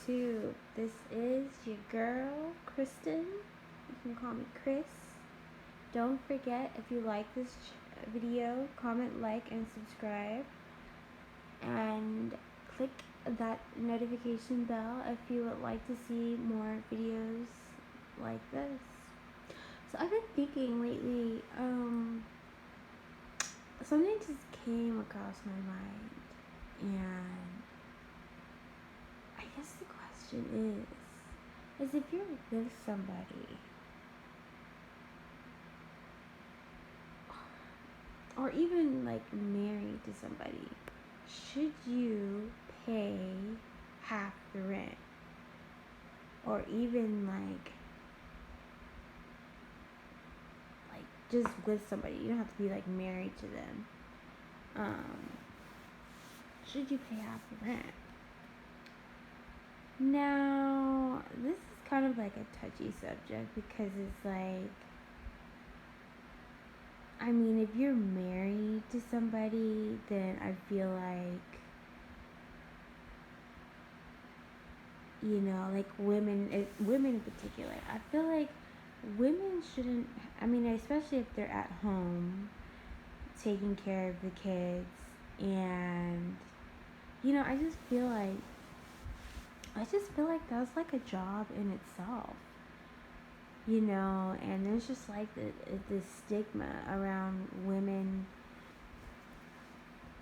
YouTube. This is your girl, Kristen. You can call me Chris. Don't forget, if you like this video, comment, like, and subscribe. And click that notification bell if you would like to see more videos like this. So I've been thinking lately, something just came across my mind, and I guess the question is if you're with somebody, or even like married to somebody, should you pay half the rent? Or even like just with somebody, you don't have to be like married to them. Should you pay half the rent? Now, this is kind of like a touchy subject because it's like, I mean, if you're married to somebody, then I feel like, you know, like women in particular, I feel like women shouldn't, I mean, especially if they're at home taking care of the kids, and, you know, I just feel like that's like a job in itself, you know. And there's just like this stigma around women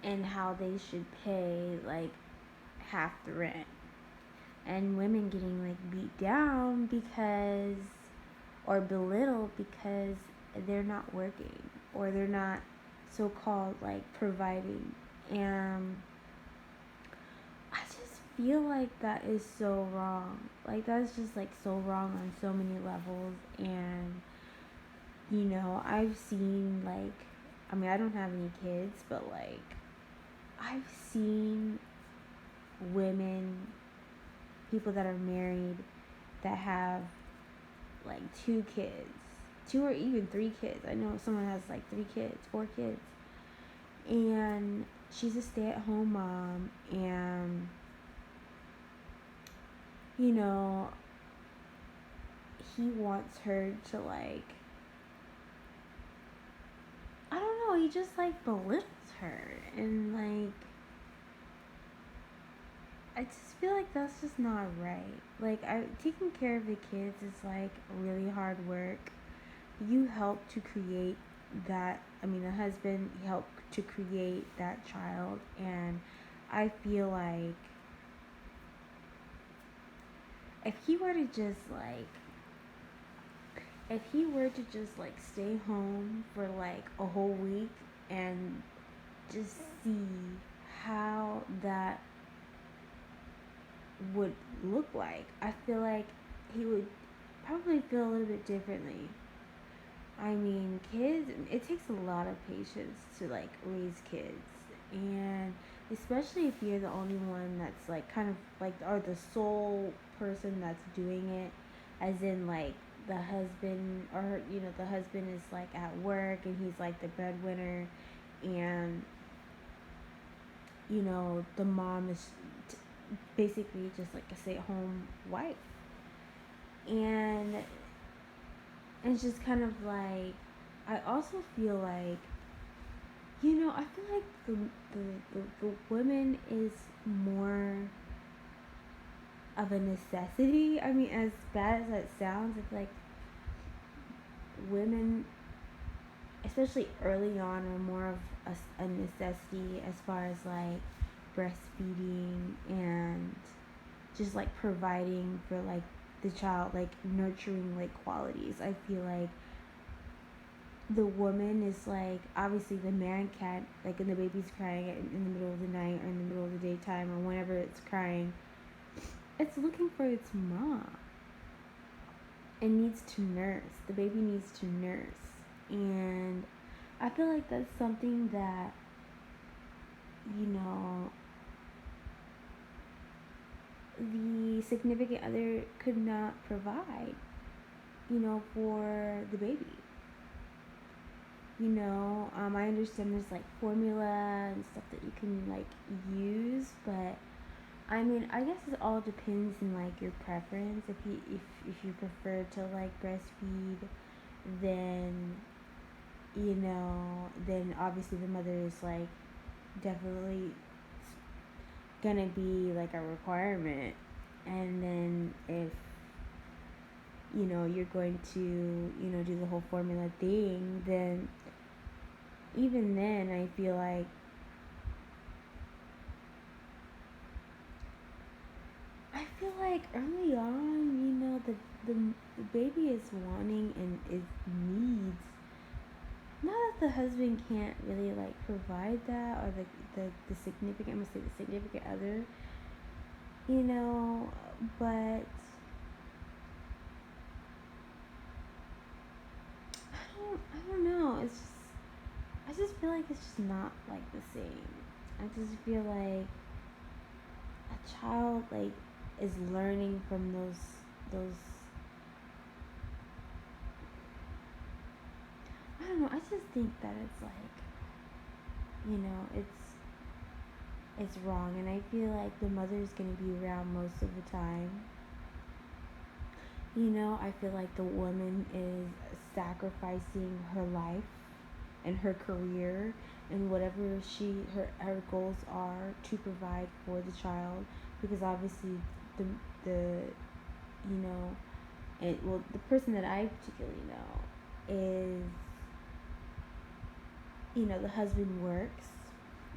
and how they should pay like half the rent, and women getting like beat down because, or belittled because they're not working, or they're not so-called like providing. And I just feel like that is so wrong. Like, that's just like so wrong on so many levels. And, you know, I've seen like, I mean, I don't have any kids, but like, I've seen women, people that are married, that have like 2 kids, 2 or even 3 kids. I know someone has like 3 kids, 4 kids, and she's a stay-at-home mom. And, you know, he wants her to like, I don't know, he just like belittles her. And like, I just feel like that's just not right. Like, taking care of the kids is like really hard work. You help to create that, I mean, the husband helped to create that child. And I feel like if he were to just like, stay home for like a whole week and just see how that would look like, I feel like he would probably feel a little bit differently. I mean, kids, it takes a lot of patience to like raise kids. And especially if you're the only one that's like kind of like, or the sole person that's doing it, as in like the husband, or, you know, the husband is like at work and he's like the breadwinner, and, you know, the mom is basically just like a stay-at-home wife. And it's just kind of like, I also feel like, you know, I feel like the women is more of a necessity. I mean, as bad as that sounds, it's like women, especially early on, are more of a necessity as far as like breastfeeding and just like providing for like the child, like nurturing like qualities. I feel like the woman is like, obviously the man can't, like when the baby's crying in the middle of the night or in the middle of the daytime or whenever it's crying, it's looking for its mom. It needs to nurse. The baby needs to nurse. And I feel like that's something that, you know, the significant other could not provide, you know, for the baby. You know, I understand there's like formula and stuff that you can like use, but I mean, I guess it all depends on like your preference. If you prefer to like breastfeed, then then obviously the mother is like definitely gonna be like a requirement. And then if you're going to do the whole formula thing, then even then I feel like early on, the the baby is wanting and is needs. Not that the husband can't really like provide that, or the significant, I'm gonna say the significant other, you know, but I don't know. I just feel like it's just not like the same. I just feel like a child like is learning from those. I don't know. I just think that it's like you know it's wrong, and I feel like the mother is gonna be around most of the time. I feel like the woman is sacrificing her life and her career and whatever her goals are to provide for the child, because obviously the you know and well, the person that I particularly know is, the husband works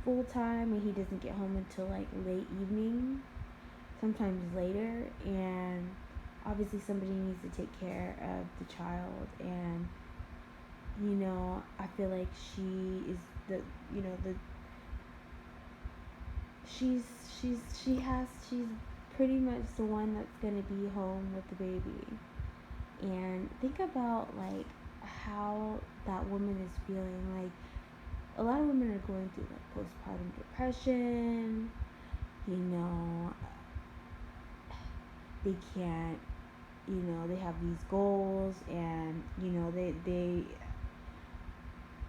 full time and he doesn't get home until like late evening, sometimes later, and obviously somebody needs to take care of the child. And I feel like she is the you know the she's she's pretty much the one that's going to be home with the baby. And think about like how that woman is feeling. Like a lot of women are going through like postpartum depression. you know they can't, they have these goals, and they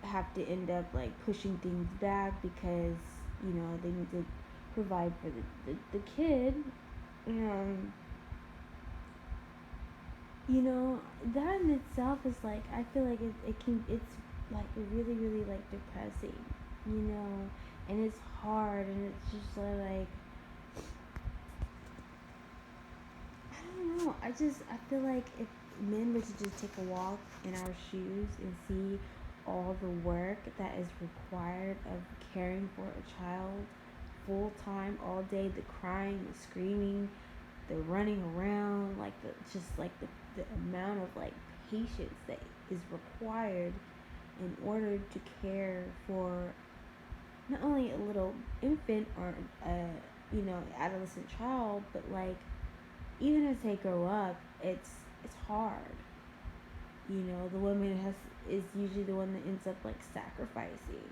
have to end up like pushing things back because they need to provide for the kid. And that in itself is like, I feel like it's like really really like depressing, you know and it's hard, and it's just like I don't know. I feel like if men were to just take a walk in our shoes and see all the work that is required of caring for a child full time all day, the crying, the screaming, the running around, like the amount of like patience that is required in order to care for not only a little infant or a adolescent child, but like even as they grow up, it's hard. The woman is usually the one that ends up like sacrificing,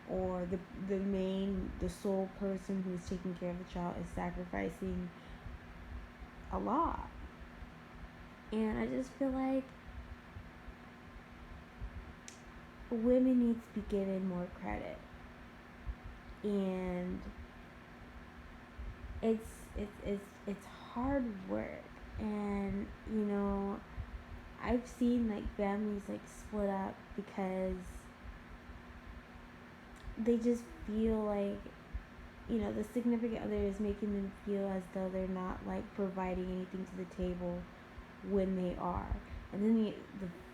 or the sole person who's taking care of the child is sacrificing a lot. And I just feel like women need to be given more credit. And it's hard work. And I've seen like families like split up because they just feel like the significant other is making them feel as though they're not like providing anything to the table when they are. And then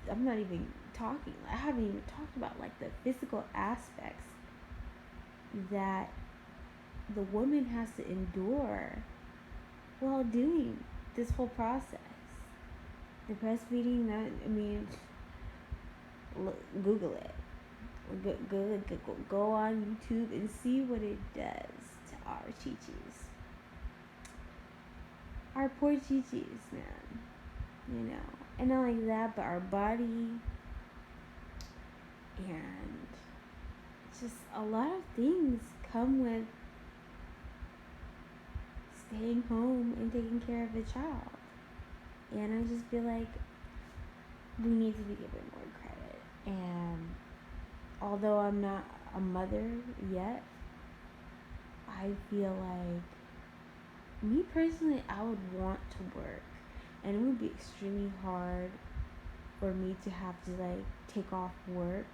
I'm not even talking, I haven't even talked about like the physical aspects that the woman has to endure while doing this whole process. The breastfeeding, that, I mean, Google it. Go on YouTube and see what it does to our chichis. Our poor chichis, man. And not like that, but our body, and just a lot of things come with staying home and taking care of the child. And I just feel like we need to be given more credit. And although I'm not a mother yet, I feel like me personally, I would want to work, and it would be extremely hard for me to have to like take off work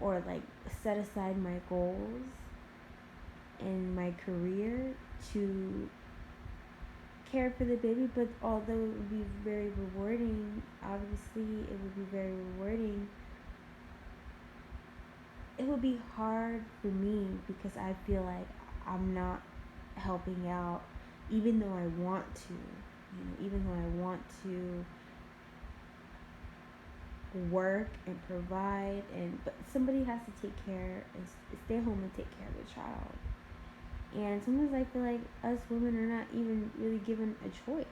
or like set aside my goals and my career to care for the baby. But although it would be very rewarding, obviously it would be very rewarding, it would be hard for me because I feel like I'm not helping out, even though I want to. Even though I want to work and provide, but somebody has to take care and stay home and take care of the child. And sometimes I feel like us women are not even really given a choice.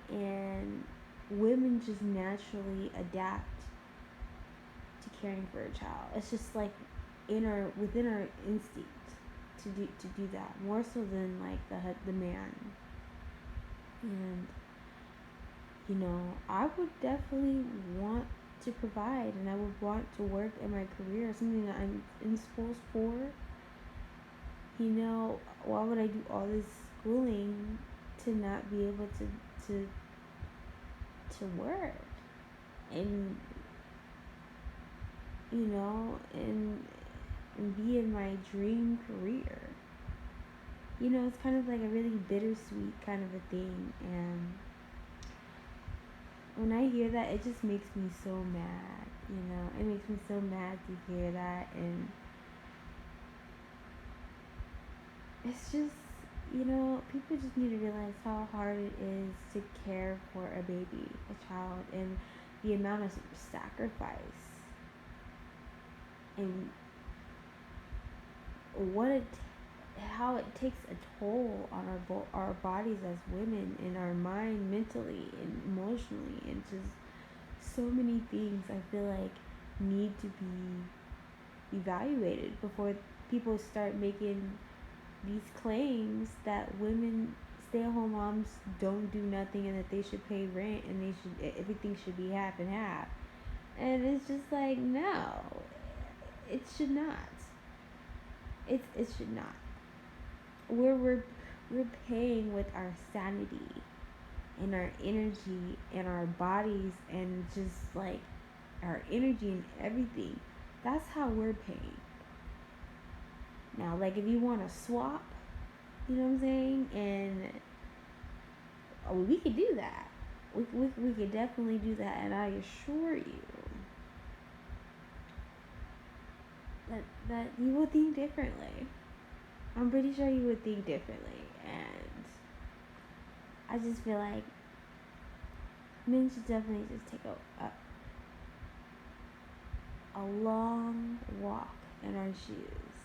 And women just naturally adapt to caring for a child. It's just like within our instinct to do that more so than like the man. And I would definitely want to provide, and I would want to work in my career, something that I'm in school for. Why would I do all this schooling to not be able to work and and be in my dream career? It's kind of like a really bittersweet kind of a thing, and when I hear that, it just makes me so mad. It makes me so mad to hear that, and it's just, people just need to realize how hard it is to care for a baby, a child, and the amount of sacrifice and how it takes a toll on our bodies as women, and our mind, mentally and emotionally, and just so many things I feel like need to be evaluated before people start making these claims that women, stay-at-home moms, don't do nothing, and that they should pay rent, and everything should be half and half. And it's just like, no, it should not. It should not. We're paying with our sanity and our energy and our bodies, and just like our energy and everything. That's how we're paying. Now, like, if you want to swap, you know what I'm saying, and we could do that. We could definitely do that, and I assure you that you will think differently. I'm pretty sure you would think differently, and I just feel like men should definitely just take a long walk in our shoes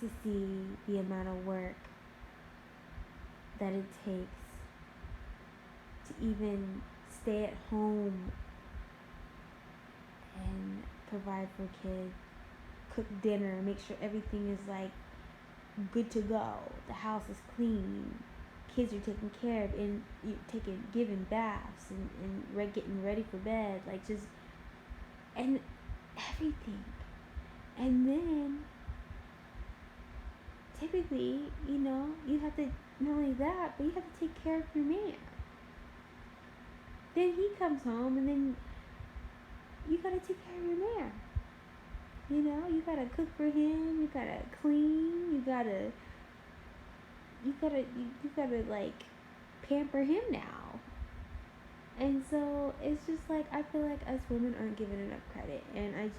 to see the amount of work that it takes to even stay at home and provide for kids, cook dinner, make sure everything is like good to go, the house is clean, kids are taken care of, and you giving baths, and getting ready for bed, like, just, and everything. And then typically, you have to, not only that, but you have to take care of your man. Then he comes home, and then you gotta take care of your man. You gotta cook for him, you gotta clean, you gotta like pamper him now. And so it's just like, I feel like us women aren't given enough credit, and I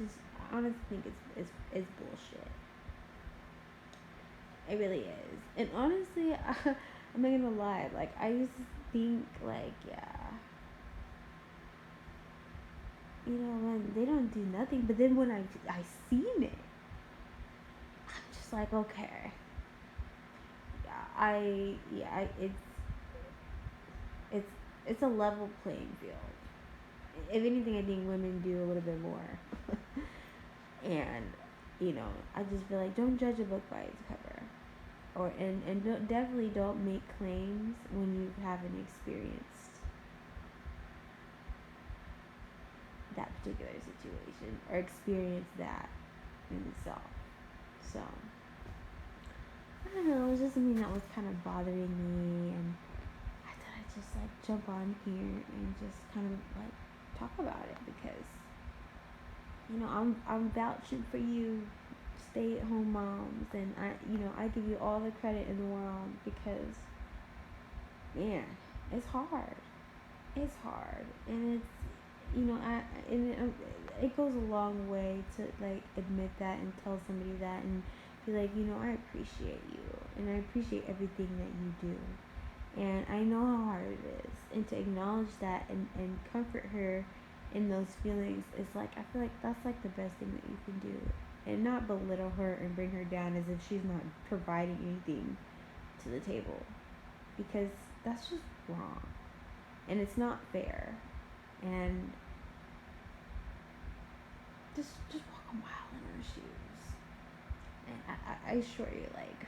honestly think it's bullshit. It really is. And honestly, I'm not gonna lie. Like, I used to think, like, yeah, when they don't do nothing. But then when I seen it, I'm just like, okay, it's it's a level playing field. If anything, I think women do a little bit more. And I just feel like, don't judge a book by its cover, and definitely don't make claims when you haven't experienced that particular situation or experienced that in itself. So I don't know. was just something that was kind of bothering me, and I thought I'd just like jump on here and just kind of like talk about it because I'm vouching for you stay at home moms, and I give you all the credit in the world because man, it's hard. It's hard, and it's I and it goes a long way to like admit that and tell somebody that and be like, I appreciate you and I appreciate everything that you do, and I know how hard it is, and to acknowledge that and comfort her in those feelings is like I feel like that's like the best thing that you can do, and not belittle her and bring her down as if she's not providing anything to the table, because that's just wrong and it's not fair, and just walk a mile in her shoes, and I assure you, like,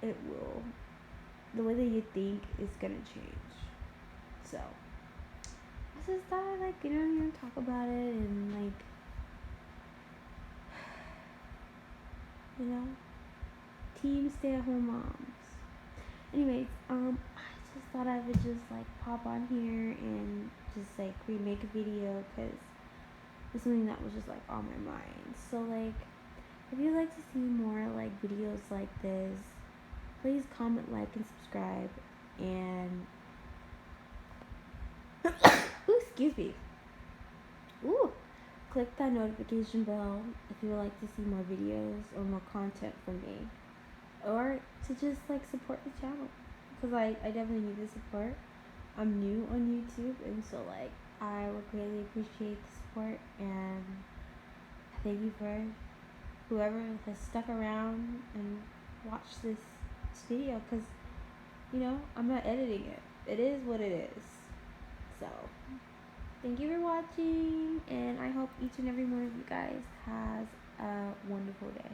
it will. The way that you think is gonna change. So I just thought I'd like talk about it and like you know team stay at home moms. Anyways, I just thought I would just like pop on here and just like remake a video because it's something that was just like on my mind. So like, if you'd like to see more like videos like this, please comment, like, and subscribe, and ooh, excuse me. Ooh, click that notification bell if you would like to see more videos or more content from me, or to just like support the channel because I definitely need the support. I'm new on YouTube, and so like I would greatly appreciate the support, and thank you for whoever has stuck around and watched this video because I'm not editing it. It is what it is. So thank you for watching, and I hope each and every one of you guys has a wonderful day.